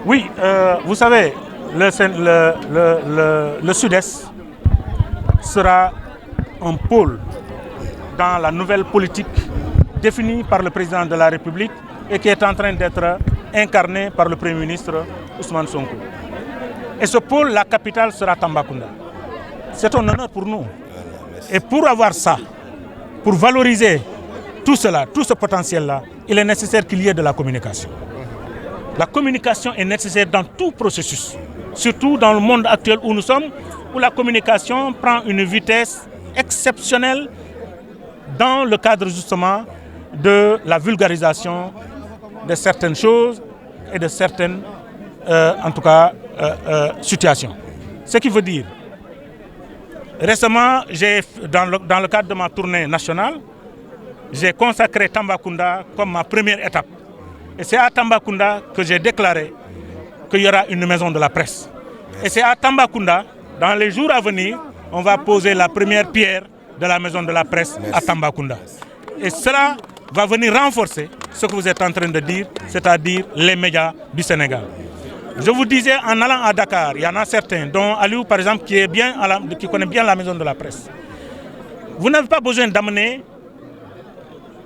Oui, vous savez, le Sud-Est sera un pôle dans la nouvelle politique définie par le président de la République et qui est en train d'être incarnée par le Premier ministre Ousmane Sonko. Et ce pôle, la capitale sera Tambacounda. C'est un honneur pour nous. Et pour avoir ça, pour valoriser tout cela, tout ce potentiel-là, il est nécessaire qu'il y ait de la communication. La communication est nécessaire dans tout processus, surtout dans le monde actuel où nous sommes, où la communication prend une vitesse exceptionnelle dans le cadre justement de la vulgarisation de certaines choses et de certaines, situations. Ce qui veut dire, récemment, dans le cadre de ma tournée nationale, j'ai consacré Tambacounda comme ma première étape. Et c'est à Tambacounda que j'ai déclaré qu'il y aura une maison de la presse. Et c'est à Tambacounda, dans les jours à venir, on va poser la première pierre de la maison de la presse à Tambacounda. Et cela va venir renforcer ce que vous êtes en train de dire, c'est-à-dire les médias du Sénégal. Je vous disais, en allant à Dakar, il y en a certains, dont Aliou par exemple, qui connaît bien la maison de la presse. Vous n'avez pas besoin d'amener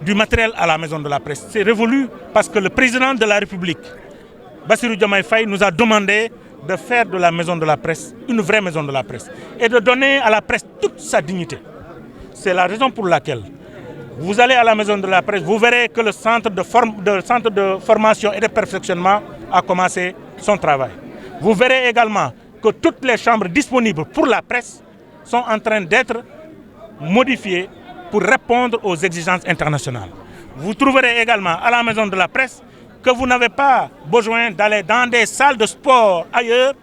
du matériel à la maison de la presse. C'est révolu parce que le président de la République, Bassirou Diomaye Faye, nous a demandé de faire de la maison de la presse une vraie maison de la presse et de donner à la presse toute sa dignité. C'est la raison pour laquelle vous allez à la maison de la presse, vous verrez que le centre de formation et de perfectionnement a commencé son travail. Vous verrez également que toutes les chambres disponibles pour la presse sont en train d'être modifiées pour répondre aux exigences internationales. Vous trouverez également à la maison de la presse que vous n'avez pas besoin d'aller dans des salles de sport ailleurs,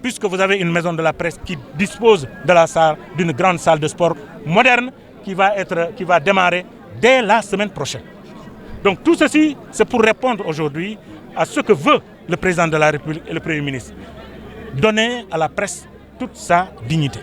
puisque vous avez une maison de la presse qui dispose d'une grande salle de sport moderne qui va démarrer dès la semaine prochaine. Donc tout ceci, c'est pour répondre aujourd'hui à ce que veut le président de la République et le Premier ministre. Donner à la presse toute sa dignité.